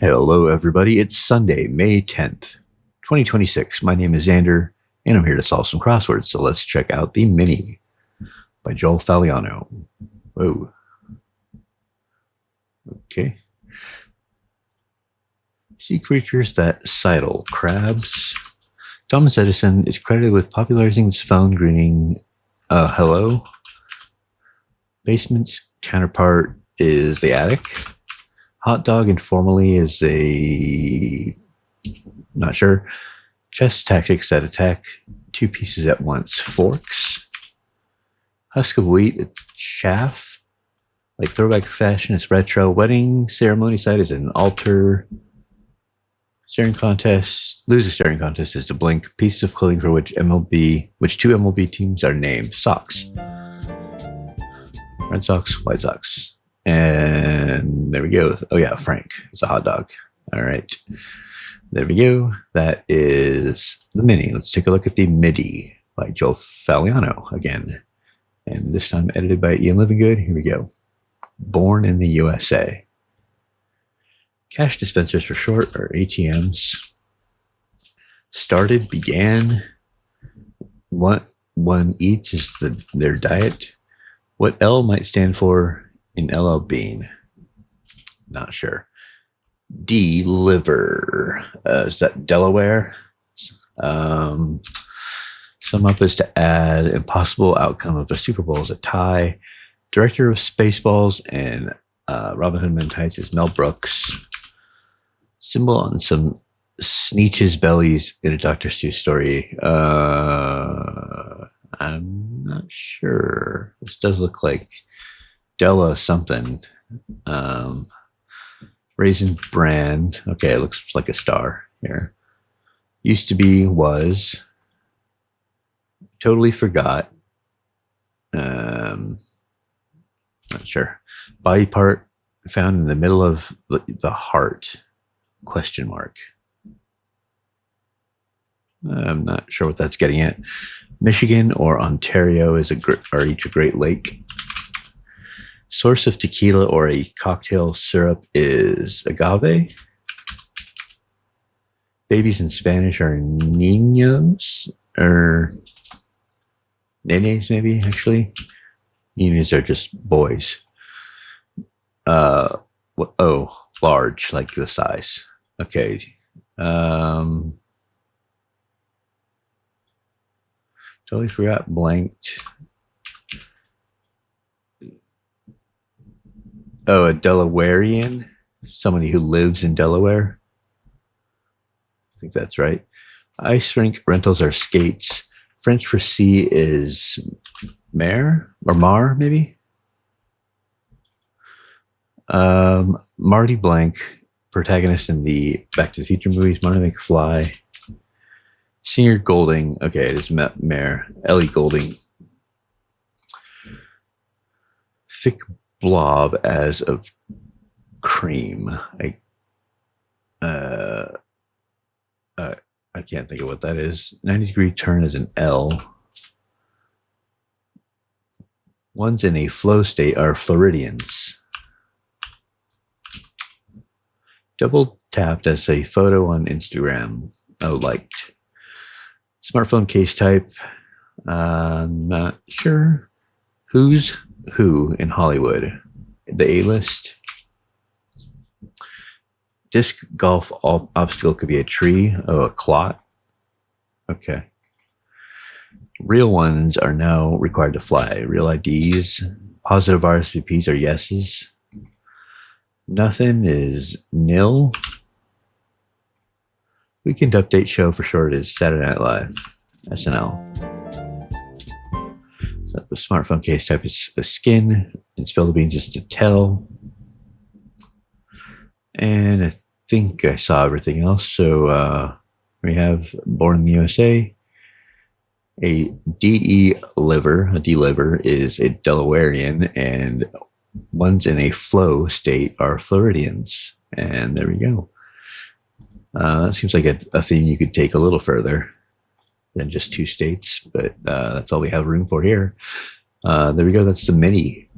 Hello, everybody. It's Sunday, May 10th, 2026. My name is Xander, and I'm here to solve some crosswords. So let's check out the Mini by Joel Faliano. Whoa. Okay. Sea creatures that sidle. Crabs. Thomas Edison is credited with popularizing his phone greeting, hello. Basement's counterpart is the attic. Hot dog informally is not sure. Chess tactics that attack two pieces at once. Forks. Husk of wheat, chaff. Like throwback fashion is retro. Wedding ceremony site is an altar. Staring contest. Loser staring contest is to blink. Pieces of clothing for which two MLB teams are named. Socks. Red Sox, White Sox. And there we go. Oh yeah, Frank. It's a hot dog. All right. There we go. That is the Mini. Let's take a look at the Midi by Joel Faliano again. And this time edited by Ian Livingood. Here we go. Born in the USA. Cash dispensers for short, or ATMs. Started, began. What one eats is their diet. What L might stand for in LL Bean? Not sure. Deliver. Is that Delaware? Sum up is to add impossible outcome of the Super Bowl is a tie. Director of Spaceballs and Robin Hood Men Tights is Mel Brooks. Symbol on some Sneetch's bellies in a Dr. Seuss story. I'm not sure. This does look like Della something. Raisin Bran. Okay, it looks like a star here. Used to be, was. Totally forgot. Not sure. Body part found in the middle of the heart. Question mark. I'm not sure what that's getting at. Michigan or Ontario are each a Great Lake. Source of tequila or a cocktail syrup is agave. Babies in Spanish are niños, or nenes maybe, actually. Niños are just boys. Large, like the size. Okay. Totally forgot, blanked. Oh, a Delawarean? Somebody who lives in Delaware? I think that's right. Ice rink rentals are skates. French for sea is mare or mar, maybe? Marty Blank, protagonist in the Back to the Future movies, Marty McFly. Senior Golding. Okay, it is Mare. Ellie Golding. Thick blob as of cream. I can't think of what that is. 90-degree turn is an L. Ones in a flow state are Floridians. Double tapped as a photo on Instagram. Oh, liked. Smartphone case type. Not sure. Who's who in Hollywood? The A-list. Disc golf obstacle could be a tree. Oh, a clot. Okay. Real ones are now required to fly. Real IDs. Positive RSVPs are yeses. Nothing is nil. Weekend update show for short is Saturday Night Live, SNL. So the smartphone case type is a skin. In Philippines is to tell. And I think I saw everything else. So we have Born in the USA. A D-liver is a Delawarean, and ones in a flow state are Floridians. And there we go. That seems like a theme you could take a little further than just two states, but that's all we have room for here. There we go. That's the Midi.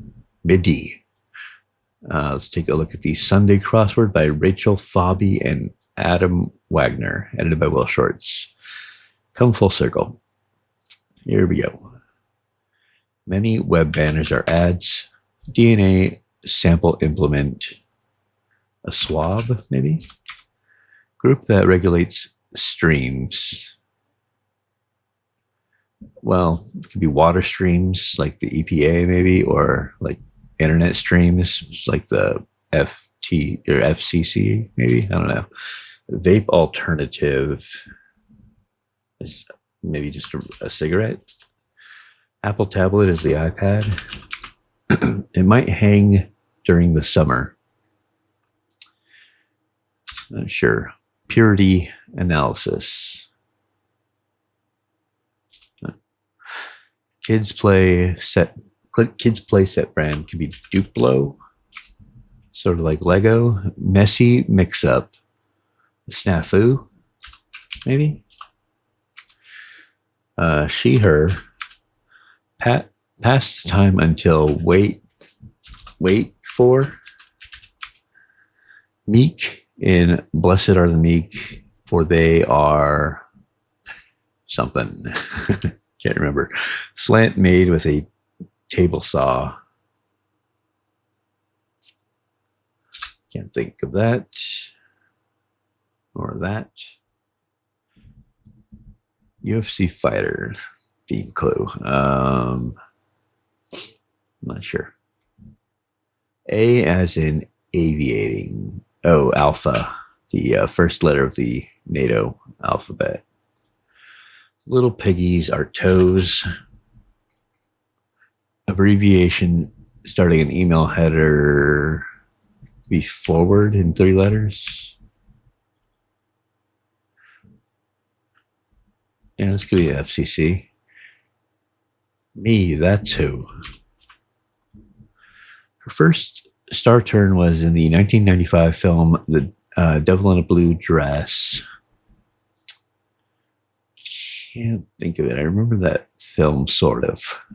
Let's take a look at the Sunday Crossword by Rachel Fabi and Adam Wagner, edited by Will Shorts. Come full circle. Here we go. Many web banners are ads. DNA sample implement. A swab, maybe? Group that regulates streams. Well, it could be water streams like the EPA, maybe, or like internet streams like the FT or FCC, maybe. I don't know. Vape alternative is maybe just a cigarette. Apple tablet is the iPad. It might hang during the summer. Not sure. Purity analysis. Kids play set brand could be Duplo, sort of like Lego. Messy mix up. Snafu, maybe. She, her. Pass the time until wait for. Meek in Blessed Are the Meek, for they are something. Can't remember. Slant made with a table saw. Can't think of that. Or that. UFC fighter. Theme clue. I'm not sure. A as in aviating. Oh, alpha. The first letter of the NATO alphabet. Little piggies are toes. Abbreviation starting an email header. Be forward in 3 letters. Yeah, this could be FCC. Me, that's who. Her first star turn was in the 1995 film The Devil in a Blue Dress. Can't think of it. I remember that film, sort of.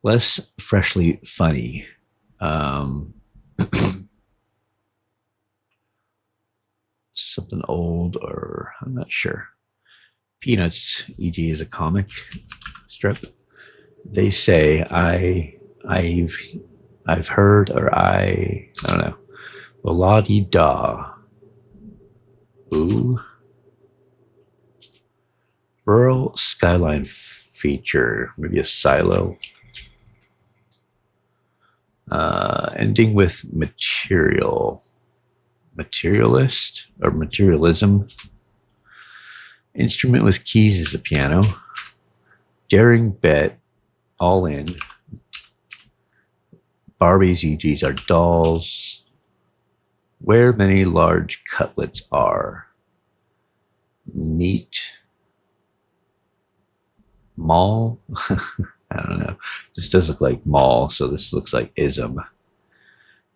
Less freshly funny. Something old, or I'm not sure. Peanuts, e.g., is a comic strip. They say I've heard, or I don't know. La di da. Ooh. Rural skyline feature, maybe a silo. Ending with materialist or materialism. Instrument with keys is a piano. Daring bet, all in. Barbies, e.g.s are dolls. Where many large cutlets are. Meat. Mall. I don't know. This does look like mall, so this looks like ism.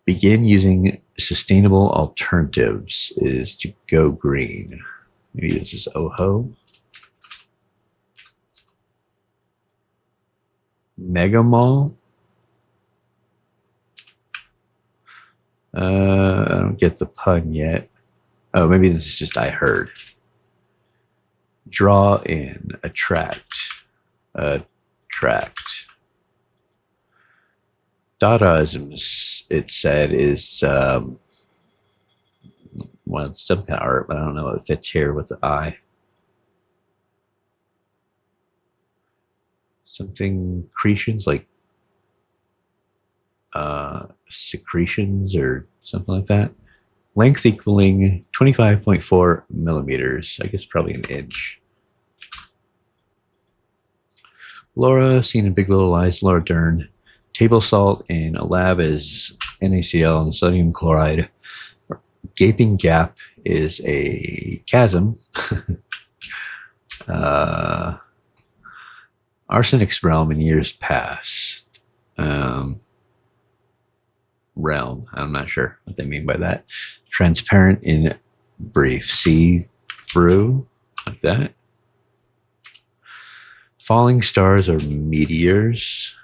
Begin using sustainable alternatives is to go green. Maybe this is OHO. Mega Mall. I don't get the pun yet. Oh, maybe this is just I heard. Draw in, attract. Dadaism, it said, is well, it's some kind of art, but I don't know if it fits here with the eye. Something creations like secretions or something like that. Length equaling 25.4 millimeters. I guess probably an inch. Laura, seen in Big Little Lies, Laura Dern. Table salt in a lab is NaCl and sodium chloride. Gaping gap is a chasm. Arsenic's realm in years past. Realm. I'm not sure what they mean by that. Transparent in brief. See through, like that. Falling stars are meteors.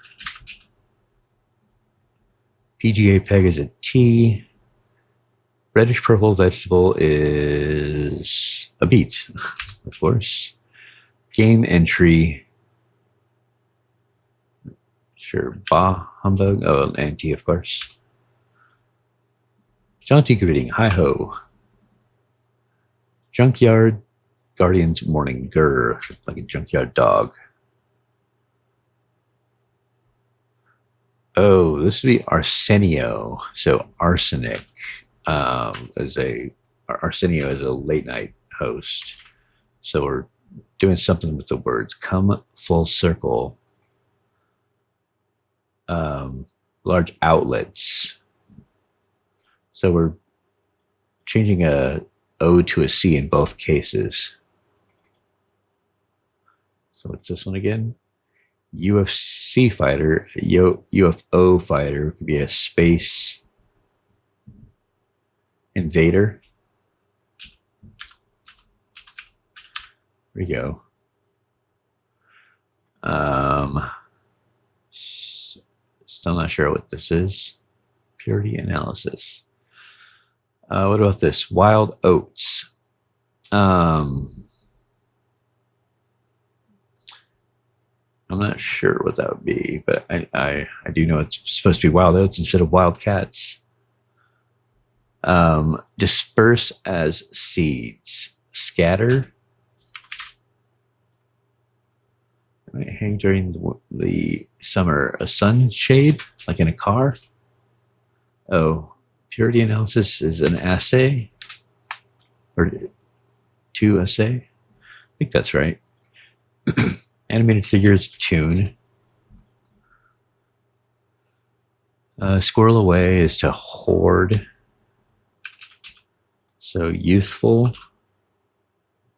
PGA peg is a T. Reddish purple vegetable is a beet, of course. Game entry. Sure, bah humbug. Oh, an T, of course. Jaunty greeting. Hi ho. Junkyard Guardian's morning. Grr, like a junkyard dog. Oh, this would be Arsenio. So arsenic Arsenio is a late night host. So we're doing something with the words. Come full circle. Large outlets. So we're changing a O to a C in both cases. So what's this one again? UFC fighter, UFO fighter could be a space invader. There we go. Still not sure what this is. Purity analysis. What about this? Wild oats. I'm not sure what that would be, but I do know it's supposed to be wild oats instead of wild cats. Disperse as seeds. Scatter. Hang during the summer. A sunshade, like in a car. Oh, purity analysis is an assay. Or to assay. I think that's right. Animated figures, tune. Squirrel away is to hoard. So youthful,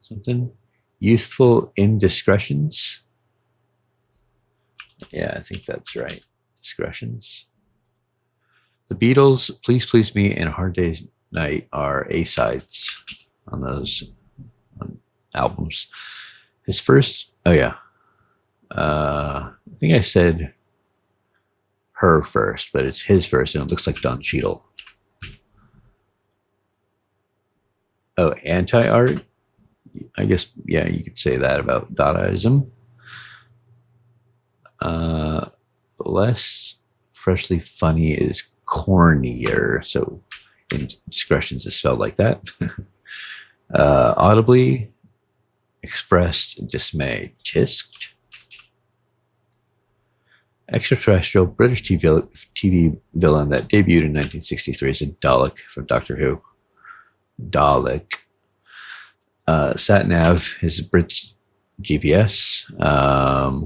something. Youthful indiscretions. Yeah, I think that's right. Discretions. The Beatles, Please Please Me, and A Hard Day's Night are A-sides on those albums. His first, oh yeah. I think I said her first, but it's his first, and it looks like Don Cheadle. Oh, anti-art? I guess, yeah, you could say that about Dadaism. Less freshly funny is cornier, so indiscretions is spelled like that. Audibly expressed dismay. Tisked. Extraterrestrial British TV villain that debuted in 1963 is a Dalek from Doctor Who. Dalek. Satnav is Brits GVS.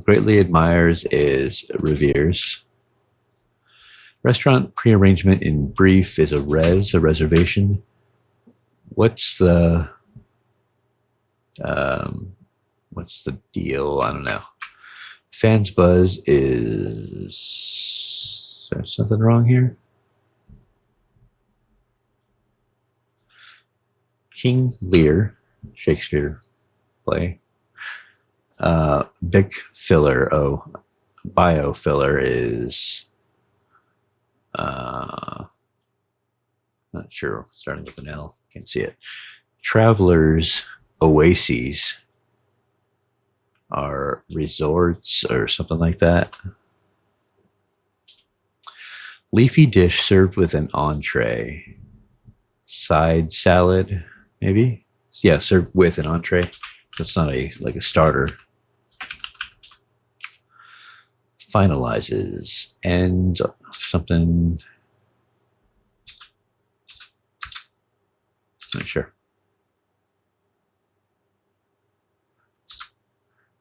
Greatly admires is reveres. Restaurant prearrangement in brief is a reservation. What's the deal? I don't know. Fans buzz is there something wrong here? King Lear, Shakespeare play. Big filler. Oh, bio filler is not sure. Starting with an L. Can't see it. Travelers oases are resorts or something like that. Leafy dish served with an entree. Side salad, maybe? Yeah, served with an entree. That's not like a starter. Finalizes. And something. Not sure.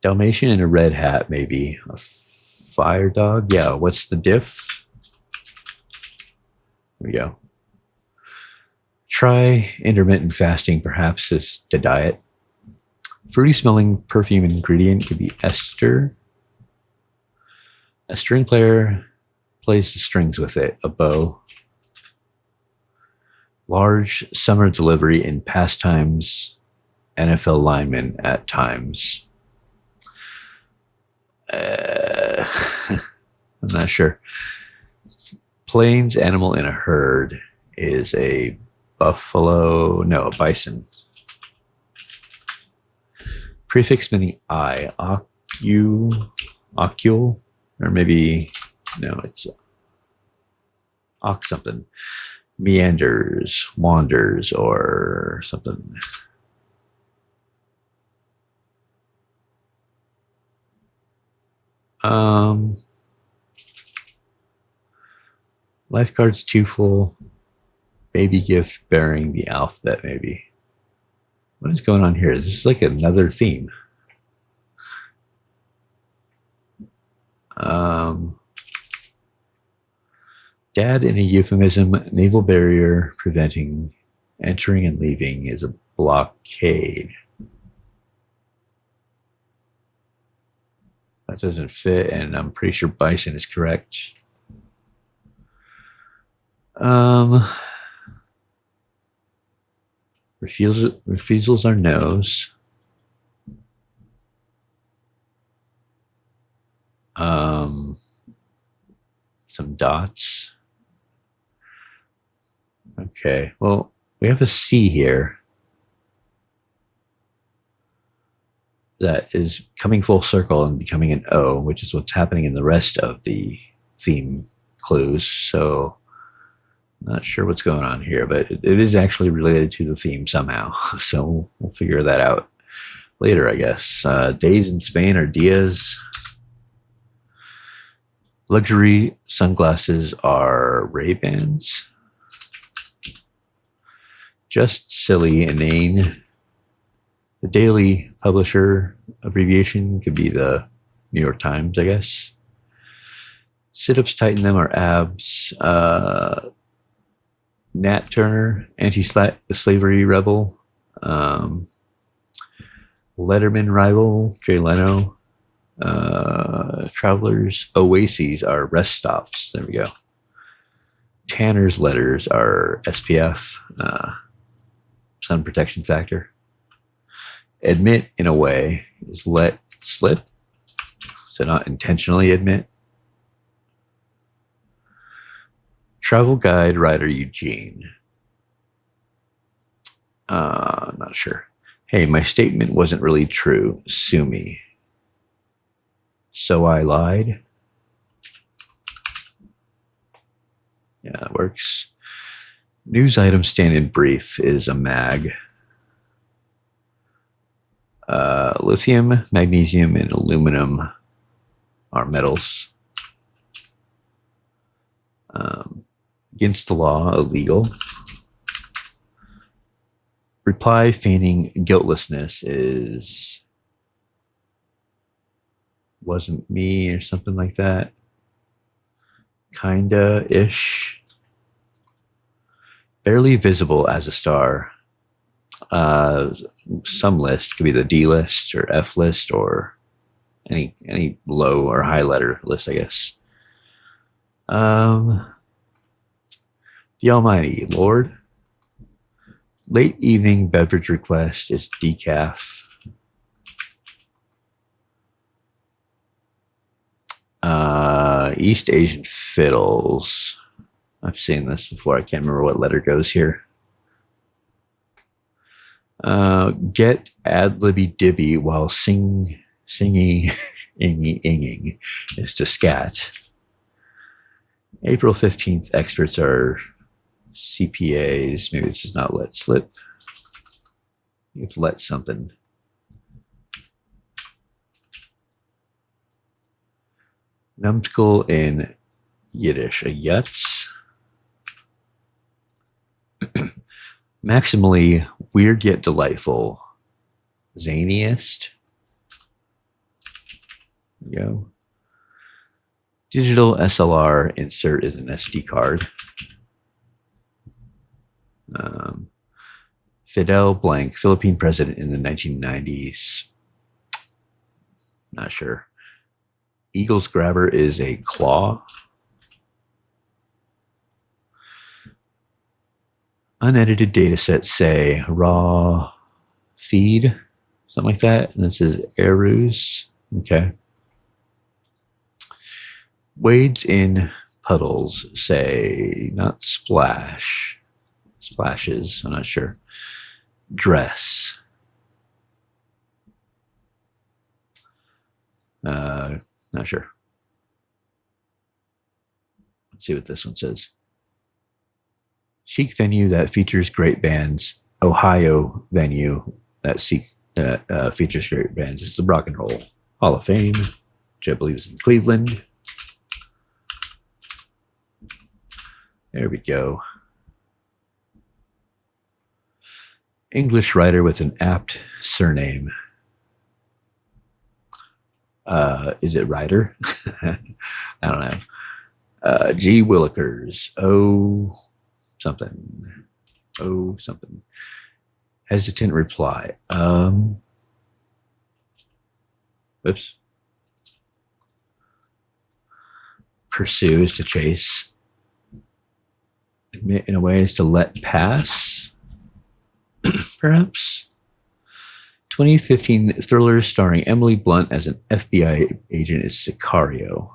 Dalmatian in a red hat, maybe. A fire dog? Yeah, what's the diff? There we go. Try intermittent fasting, perhaps, is the diet. Fruity smelling perfume ingredient could be ester. A string player plays the strings with it. A bow. Large summer delivery in pastimes. NFL lineman at times. I'm not sure. plains animal in a herd is a buffalo, no, a bison. Prefix meaning I, ocule, or maybe, no, it's ox something. Meanders, wanders, or something. Lifeguard's too full. Baby gift bearing the alphabet, maybe. What is going on here? Is this like another theme? Dad in a euphemism, naval barrier preventing entering and leaving is a blockade. That doesn't fit, and I'm pretty sure bison is correct. Refusals are no's. Some dots. Okay, well, we have a C here that is coming full circle and becoming an O, which is what's happening in the rest of the theme clues. So not sure what's going on here, but it is actually related to the theme somehow. So we'll figure that out later, I guess. Days in Spain are dias. Luxury sunglasses are Ray-Bans. Just silly, inane. The daily publisher abbreviation could be the New York Times, I guess. Sit-ups tighten them are abs. Nat Turner, anti-slavery rebel. Letterman rival, Jay Leno. Travelers' oases are rest stops. There we go. Tanner's letters are SPF, sun protection factor. Admit, in a way, is let slip, so not intentionally admit. Travel guide writer Eugene. Not sure. Hey, my statement wasn't really true. Sue me. So I lied. Yeah, that works. News item stand in brief is a mag. Lithium, magnesium, and aluminum are metals. Against the law, illegal. Reply feigning guiltlessness is wasn't me or something like that. Kinda-ish. Barely visible as a star. Some list could be the D list or F list or any low or high letter list, I guess. The Almighty Lord. Late evening beverage request is decaf. East Asian fiddles. I've seen this before. I can't remember what letter goes here. Get ad-libby dibby while singing inging is to scat. April 15th experts are CPAs. Maybe this is not let slip. It's let something. Numbskull in Yiddish, a yutz. Maximally weird yet delightful. Zaniest. There we go. Digital SLR insert is an SD card. Fidel Blanc, Philippine president in the 1990s. Not sure. Eagle's grabber is a claw. Unedited data sets say raw feed, something like that. And this is Arus. Okay. Wades in puddles say not splash. Splashes, I'm not sure. Dress. Not sure. Let's see what this one says. Chic venue that features great bands. Ohio venue that features great bands. It's the Rock and Roll Hall of Fame, which I believe is in Cleveland. There we go. English writer with an apt surname. Is it Ryder? I don't know. G. Willikers. Oh, something. Oh, something. Hesitant reply. Oops. Pursue is to chase. Admit in a way is to let pass. Perhaps. 2015 thriller starring Emily Blunt as an FBI agent is Sicario.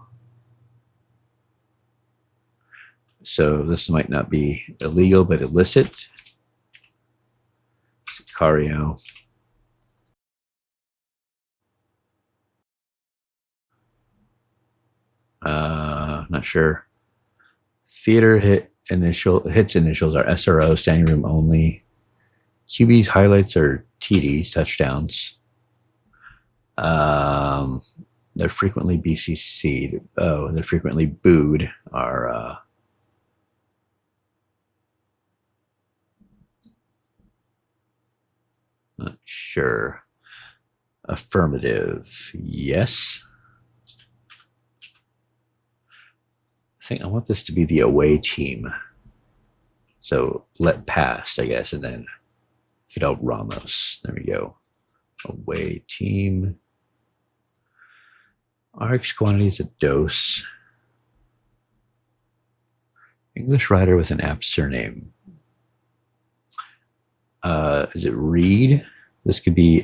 So this might not be illegal, but illicit. Sicario. Not sure. Theater hits initials are SRO, standing room only. QB's highlights are TDs, touchdowns. They're frequently BCC'd. Oh, they're frequently booed. Are not sure. Affirmative. Yes. I want this to be the away team. So let pass, I guess, and then Fidel Ramos. There we go. Away team. RX quantity is a dose. English writer with an apt surname. Is it Reed? This could be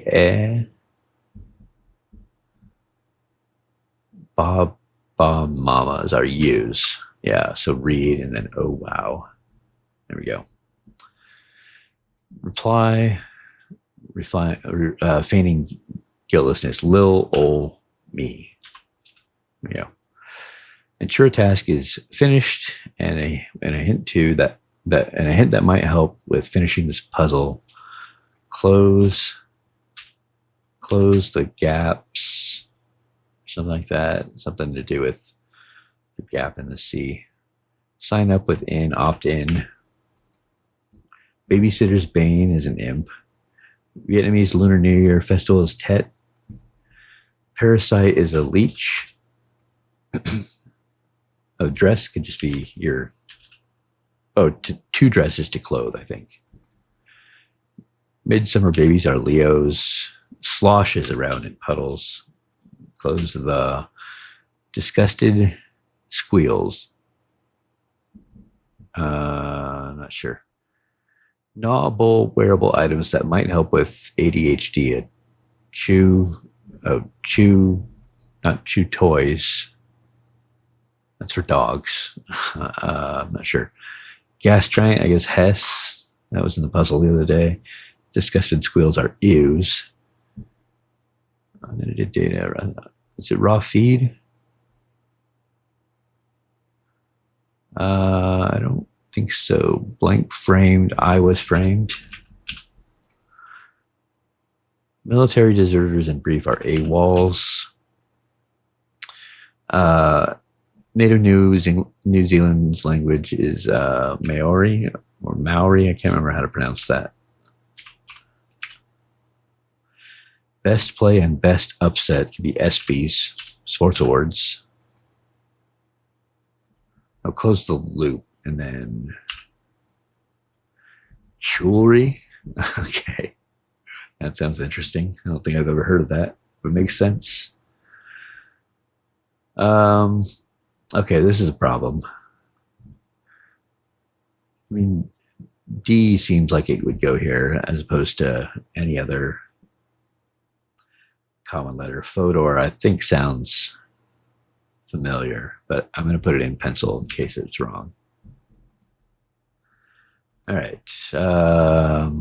Bob Mamas are U's. Yeah, so Reed and then oh wow. There we go. Reply, feigning guiltlessness. Lil ol me. There we go. Ensure task is finished, and a hint to that and a hint that might help with finishing this puzzle. Close the gaps. Something like that. Something to do with the gap in the sea. Sign up with opt in. Babysitter's Bane is an imp. Vietnamese Lunar New Year festival is Tet. Parasite is a leech. A dress could just be your... Oh, two dresses to clothe, I think. Midsummer babies are Leos. Slosh is around in puddles. Close the disgusted squeals. Not sure. Gnawable wearable items that might help with ADHD. Not chew toys. That's for dogs. I'm not sure. Gas giant, I guess Hess. That was in the puzzle the other day. Disgusted squeals are ews. And then it did data. Is it raw feed? I don't think so. Blank framed. I was framed. Military deserters in brief are AWOLs. Native New Zealand's language is Maori or Maori. I can't remember how to pronounce that. Best play and best upset could be ESPYs, sports awards. I'll close the loop and then jewelry. Okay, that sounds interesting. I don't think I've ever heard of that, but it makes sense. Okay, this is a problem. I mean, D seems like it would go here as opposed to any other common letter. Fodor, I think, sounds familiar, but I'm going to put it in pencil in case it's wrong. All right. I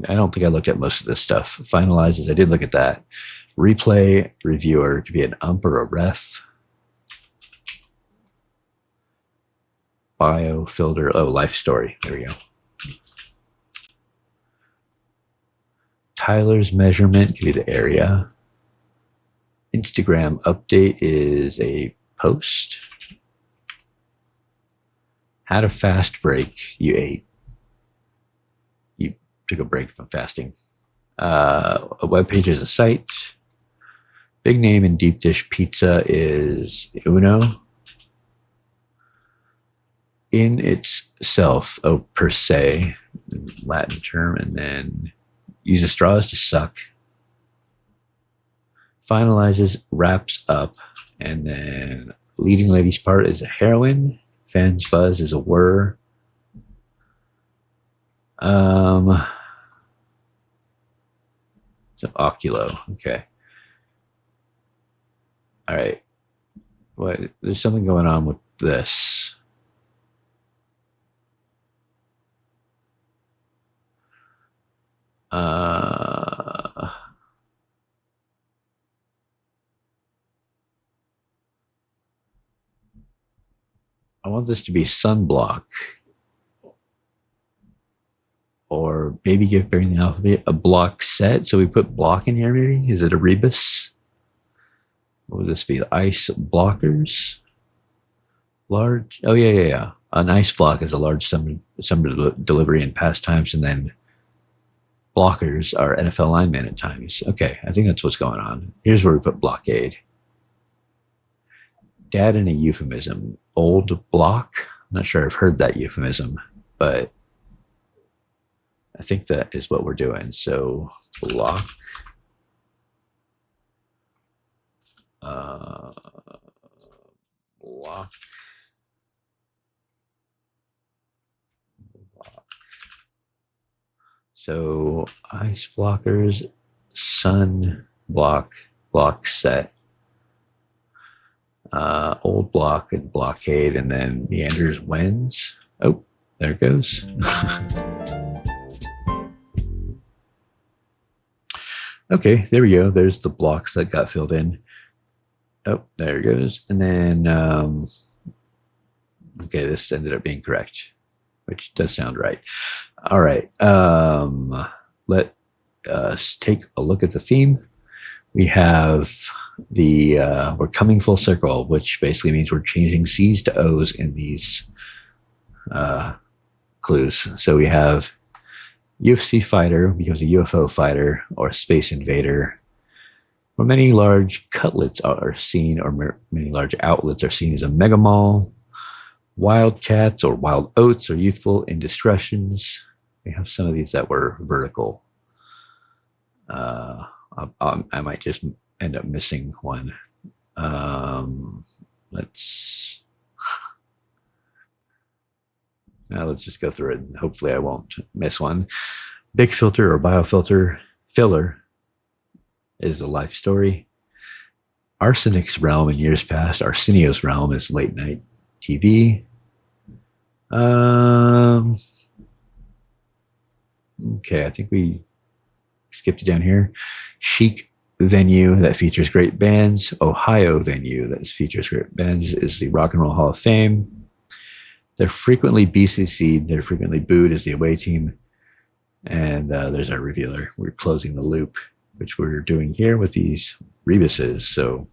don't think I looked at most of this stuff. Finalizes, I did look at that. Replay, reviewer, could be an ump or a ref. Bio, filter, life story. There we go. Tyler's measurement could be the area. Instagram update is a post. Had a fast break. You ate. You took a break from fasting. A web page is a site. Big name in deep dish pizza is uno. In itself, per se, Latin term, and then uses straws to suck. Finalizes, wraps up, and then leading lady's part is a heroine. Fans buzz is a whir. So oculo, okay. All right. There's something going on with this. I want this to be sunblock, or maybe give bearing the alphabet a block set. So we put block in here, maybe? Is it a rebus? What would this be? The ice blockers? Large? Oh, yeah. An ice block is a large summer delivery in past times, and then blockers are NFL linemen at times. Okay, I think that's what's going on. Here's where we put blockade. Dad in a euphemism. Old block. I'm not sure I've heard that euphemism, but I think that is what we're doing. So block. Block. So ice blockers, sun block set. Old block and blockade, and then meanders wins. Oh, there it goes. Okay, there we go. There's the blocks that got filled in. Oh, there it goes. And then, okay, this ended up being correct, which does sound right. All right, let us take a look at the theme. We have we're coming full circle, which basically means we're changing C's to O's in these clues. So we have UFC fighter becomes a UFO fighter or a space invader. Where many large cutlets are seen, or many large outlets are seen as a mega mall. Wildcats or wild oats are youthful indiscretions. We have some of these that were vertical. I might just end up missing one. Let's just go through it, and hopefully I won't miss one. Big filter or biofilter. Filler is a life story. Arsenic's realm in years past. Arsenio's realm is late night TV. Okay, I think we skipped it down here. Chic venue that features great bands. Ohio venue that features great bands is the Rock and Roll Hall of Fame. They're frequently BCC'd. They're frequently booed as the away team. And there's our revealer. We're closing the loop, which we're doing here with these rebuses. So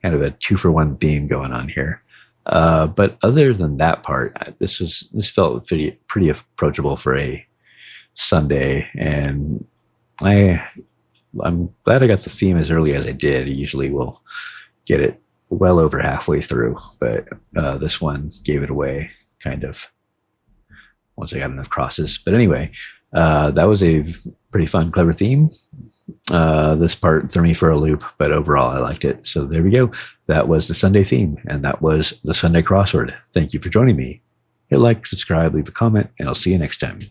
kind of a 2-for-1 theme going on here. But other than that part, this felt pretty approachable for a Sunday, and I'm glad I got the theme as early as I did. I usually will get it well over halfway through, but this one gave it away kind of once I got enough crosses. But anyway, that was a pretty fun, clever theme. This part threw me for a loop, but overall I liked it. So there we go. That was the Sunday theme, and that was the Sunday crossword. Thank you for joining me. Hit like, subscribe, leave a comment, and I'll see you next time.